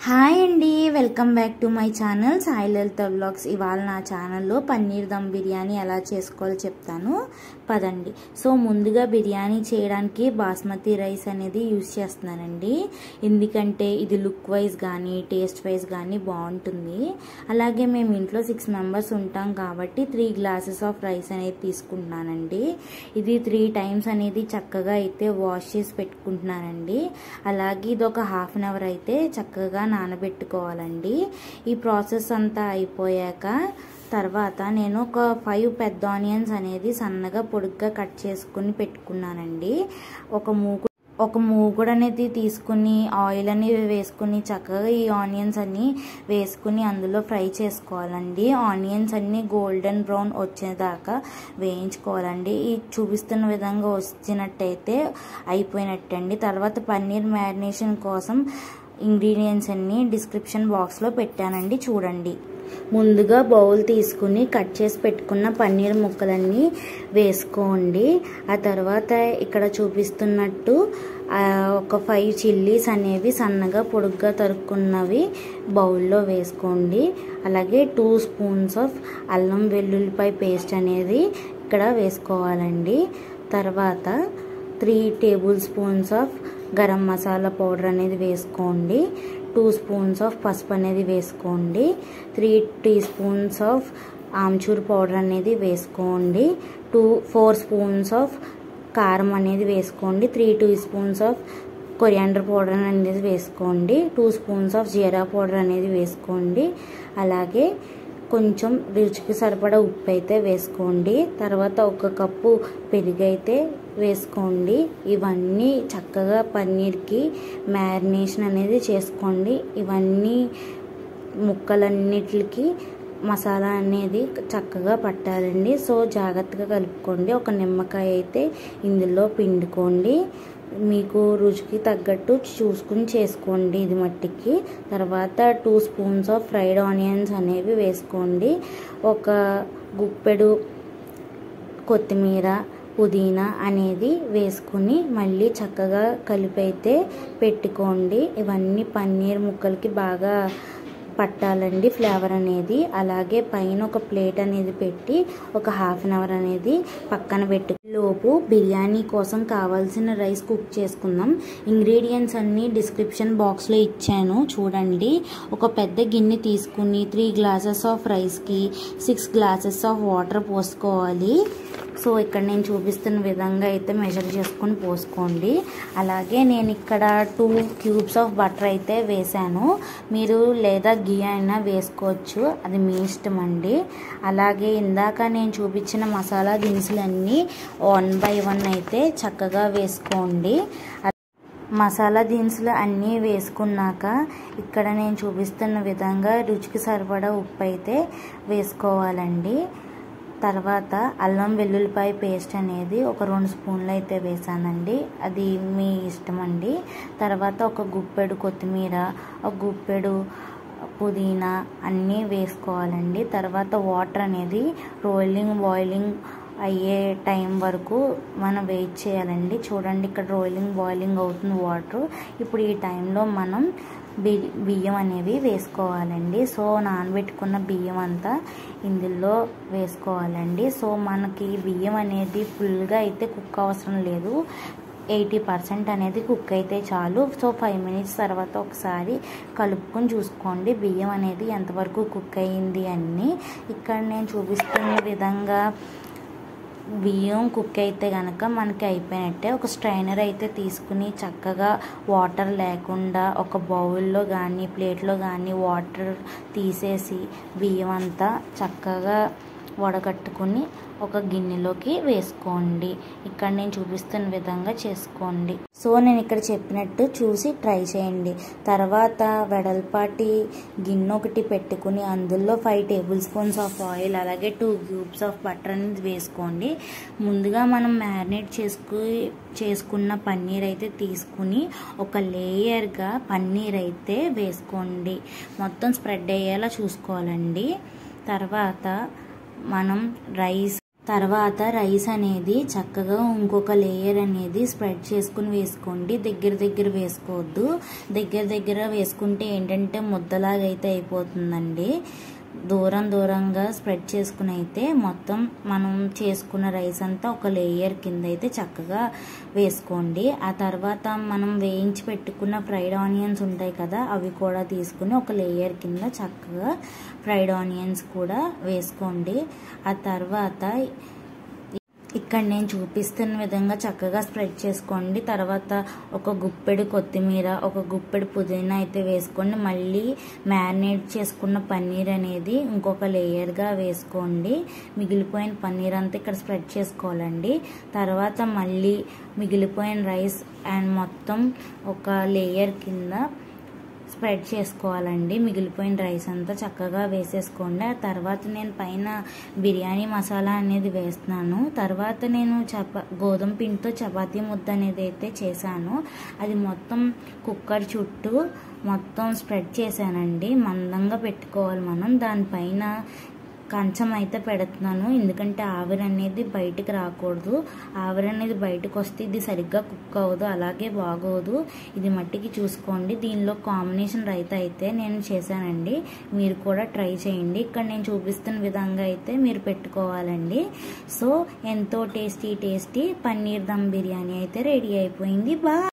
Hi అండి, welcome back to my channel Sai Lalitha vlogs. ఇవాళ నా ఛానల్లో పన్నీర్ దమ్ బిర్యానీ ఎలా చేసుకోవాలో చెప్తాను పదండి. సో ముందుగా బిర్యానీ చేయడానికి బాస్మతి రైస్ అనేది యూజ్ చేస్తున్నానండి. ఎందుకంటే ఇది లుక్ వైజ్ కానీ టేస్ట్ వైజ్ కానీ బాగుంటుంది. అలాగే మేము ఇంట్లో 6 మెంబర్స్ ఉంటాం కాబట్టి 3 గ్లాసెస్ ఆఫ్ రైస్ అనేది తీసుకుంటున్నానండి. ఇది 3 టైమ్స్ అనేది చక్కగా అయితే వాష్ చేసి పెట్టుకుంటున్నానండి. అలాగే ఇది ఒక హాఫ్ అన్ అవర్ అయితే చక్కగా నానబెట్టుకోవాలండి. ఈ ప్రాసెస్ అంతా అయిపోయాక తర్వాత నేను ఒక 5 పెద్ద ఆనియన్స్ అనేది సన్నగా పొడుగ్గా కట్ చేసుకుని పెట్టుకున్నానండి. ఒక మూకుడు అనేది తీసుకుని ఆయిల్ అనేది వేసుకుని చక్కగా ఈ ఆనియన్స్ అన్ని వేసుకుని అందులో ఫ్రై చేసుకోవాలండి. ఆనియన్స్ అన్ని గోల్డెన్ బ్రౌన్ వచ్చేదాకా వేయించుకోవాలండి. ఈ చూపిస్తున్న విధంగా వచ్చినట్టయితే అయిపోయినట్టండి. తర్వాత పన్నీర్ మ్యారినేషన్ కోసం ఇంగ్రీడియంట్స్ అన్ని డిస్క్రిప్షన్ బాక్స్లో పెట్టానండి, చూడండి. ముందుగా బౌల్ తీసుకుని కట్ చేసి పెట్టుకున్న పన్నీర్ ముక్కలన్నీ వేసుకోండి. ఆ తర్వాత ఇక్కడ చూపిస్తున్నట్టు ఒక 5 చిల్లీస్ అనేవి సన్నగా పొడుగ్గా తరుక్కున్నవి బౌల్లో వేసుకోండి. అలాగే 2 స్పూన్స్ ఆఫ్ అల్లం వెల్లుల్లిపాయ పేస్ట్ అనేది ఇక్కడ వేసుకోవాలండి. తర్వాత 3 tablespoons of garam masala powder అనేది వేసుకోండి. 2 స్పూన్స్ ఆఫ్ పసుపు అనేది వేసుకోండి. 3 teaspoons of amchur powder అనేది వేసుకోండి. 4 స్పూన్స్ ఆఫ్ కారం అనేది వేసుకోండి. 3 teaspoons of coriander powder అనేది వేసుకోండి. 2 స్పూన్స్ ఆఫ్ జీరా పౌడర్ అనేది వేసుకోండి. అలాగే కొంచెం రుచికి సరిపడా ఉప్పు అయితే వేసుకోండి. తర్వాత 1 కప్పు పెరుగు అయితే వేసుకోండి. ఇవన్నీ చక్కగా పన్నీర్కి మ్యారినేషన్ అనేది చేసుకోండి. ఇవన్నీ ముక్కలన్నిటికి మసాలా అనేది చక్కగా పట్టాలండి. సో జాగ్రత్తగా కలుపుకోండి. ఒక నిమ్మకాయ అయితే ఇందులో పిండుకోండి. మీకు రుచికి తగ్గట్టు చూసుకుని చేసుకోండి ఇది మట్టికి. తర్వాత 2 స్పూన్స్ ఆఫ్ ఫ్రైడ్ ఆనియన్స్ అనేవి వేసుకోండి. ఒక గుప్పెడు కొత్తిమీర పుదీనా అనేది వేసుకుని మళ్ళీ చక్కగా కలిపైతే పెట్టుకోండి. ఇవన్నీ పన్నీర్ ముక్కలకి బాగా పట్టాలండి ఫ్లేవర్ అనేది. అలాగే పైన ఒక ప్లేట్ అనేది పెట్టి ఒక హాఫ్ అన్ అవర్ అనేది పక్కన పెట్టు. లోపు బిర్యానీ కోసం కావాల్సిన రైస్ కుక్ చేసుకుందాం. ఇంగ్రీడియంట్స్ అన్ని డిస్క్రిప్షన్ బాక్స్లో ఇచ్చాను, చూడండి. ఒక పెద్ద గిన్నె తీసుకుని 3 గ్లాసెస్ ఆఫ్ రైస్కి 6 గ్లాసెస్ ఆఫ్ వాటర్ పోసుకోవాలి. సో ఇక్కడ నేను చూపిస్తున్న విధంగా అయితే మెజర్ చేసుకొని పోసుకోండి. అలాగే నేను ఇక్కడ 2 క్యూబ్స్ ఆఫ్ బటర్ అయితే వేసాను. మీరు లేదా గీ అయినా వేసుకోవచ్చు, అది మీ ఇష్టం అండి. అలాగే ఇందాక నేను చూపించిన మసాలా దినుసులన్నీ 1 బై 1 అయితే చక్కగా వేసుకోండి. మసాలా దినుసులు అన్నీ వేసుకున్నాక ఇక్కడ నేను చూపిస్తున్న విధంగా రుచికి సరిపడా ఉప్పు అయితే వేసుకోవాలండి. తర్వాత అల్లం వెల్లుల్లిపాయ పేస్ట్ అనేది ఒక 2 స్పూన్లు అయితే వేసానండి, అది మీ ఇష్టం అండి. తర్వాత ఒక గుప్పెడు కొత్తిమీర, ఒక గుప్పెడు పుదీనా అన్నీ వేసుకోవాలండి. తర్వాత వాటర్ అనేది బాయిలింగ్ అయ్యే టైం వరకు మనం వెయిట్ చేయాలండి. చూడండి ఇక్కడ బాయిలింగ్ అవుతుంది వాటర్. ఇప్పుడు ఈ టైంలో మనం బియ్యం అనేవి వేసుకోవాలండి. సో నానబెట్టుకున్న బియ్యం అంతా ఇందులో వేసుకోవాలండి. సో మనకి బియ్యం అనేది ఫుల్గా అయితే కుక్ అవసరం లేదు, 80% అనేది కుక్ అయితే చాలు. సో 5 మినిట్స్ తర్వాత ఒకసారి కలుపుకొని చూసుకోండి బియ్యం అనేది ఎంతవరకు కుక్ అయ్యింది అని. ఇక్కడ నేను చూపిస్తున్న విధంగా బియ్యం కుక్ అయితే కనుక మనకి అయిపోయినట్టే. ఒక స్ట్రైనర్ అయితే తీసుకుని చక్కగా వాటర్ లేకుండా ఒక బౌల్లో కానీ ప్లేట్లో కానీ వాటర్ తీసేసి బియ్యం అంతా చక్కగా వడగట్టుకుని ఒక గిన్నెలోకి వేసుకోండి. ఇక్కడ నేను చూపిస్తున్న విధంగా చేసుకోండి. సో నేను ఇక్కడ చెప్పినట్టు చూసి ట్రై చేయండి. తర్వాత వెడల్పాటి గిన్నె ఒకటి పెట్టుకుని అందులో 5 టేబుల్ స్పూన్స్ ఆఫ్ ఆయిల్ అలాగే 2 క్యూబ్స్ ఆఫ్ బటర్ అనేది వేసుకోండి. ముందుగా మనం మ్యారినేట్ చేసుకున్న పన్నీర్ అయితే తీసుకుని ఒక లేయర్గా పన్నీర్ అయితే వేసుకోండి. మొత్తం స్ప్రెడ్ అయ్యేలా చూసుకోవాలండి. తర్వాత మనం రైస్ తర్వాత రైస్ అనేది చక్కగా ఇంకొక లేయర్ అనేది స్ప్రెడ్ చేసుకుని వేసుకోండి. దగ్గర వేసుకోవద్దు. దగ్గర వేసుకుంటే ఏంటంటే ముద్దలాగా అయితే అయిపోతుందండి. దూరంగా స్ప్రెడ్ చేసుకుని అయితే మొత్తం మనం చేసుకున్న రైస్ అంతా ఒక లేయర్ కింద అయితే చక్కగా వేసుకోండి. ఆ తర్వాత మనం వేయించి పెట్టుకున్న ఫ్రైడ్ ఆనియన్స్ ఉంటాయి కదా, అవి కూడా తీసుకుని ఒక లేయర్ కింద చక్కగా ఫ్రైడ్ ఆనియన్స్ కూడా వేసుకోండి. ఆ తర్వాత ఇక్కడ నేను చూపిస్తున్న విధంగా చక్కగా స్ప్రెడ్ చేసుకోండి. తర్వాత ఒక గుప్పెడు కొత్తిమీర, ఒక గుప్పెడు పుదీనా అయితే వేసుకోండి. మళ్ళీ మ్యారినేట్ చేసుకున్న పన్నీర్ అనేది ఇంకొక లేయర్గా వేసుకోండి. మిగిలిపోయిన పన్నీర్ అంతా ఇక్కడ స్ప్రెడ్ చేసుకోవాలండి. తర్వాత మళ్ళీ మిగిలిపోయిన రైస్ అండ్ మొత్తం ఒక లేయర్ కింద స్ప్రెడ్ చేసుకోవాలండి. మిగిలిపోయిన రైస్ అంతా చక్కగా వేసేసుకోండి. ఆ తర్వాత నేను పైన బిర్యానీ మసాలా అనేది వేస్తున్నాను. తర్వాత నేను గోధుమ పిండితో చపాతీ ముద్ద అనేది అయితే చేశాను. అది మొత్తం కుక్కర్ చుట్టూ మొత్తం స్ప్రెడ్ చేశానండి. మందంగా పెట్టుకోవాలి మనం. దానిపైన కంచం అయితే పెడుతున్నాను, ఎందుకంటే ఆవిరి అనేది బయటికి రాకూడదు. ఆవిరి అనేది బయటకు వస్తే ఇది సరిగ్గా కుక్ అవ్వదు, అలాగే బాగోదు. ఇది మట్టికి చూసుకోండి. దీనిలో కాంబినేషన్ రైతా అయితే నేను చేశానండి. మీరు కూడా ట్రై చేయండి. ఇక్కడ నేను చూపిస్తున్న విధంగా అయితే మీరు పెట్టుకోవాలండి. సో ఎంతో టేస్టీ పన్నీర్ దమ్ బిర్యానీ అయితే రెడీ అయిపోయింది. బాయ్.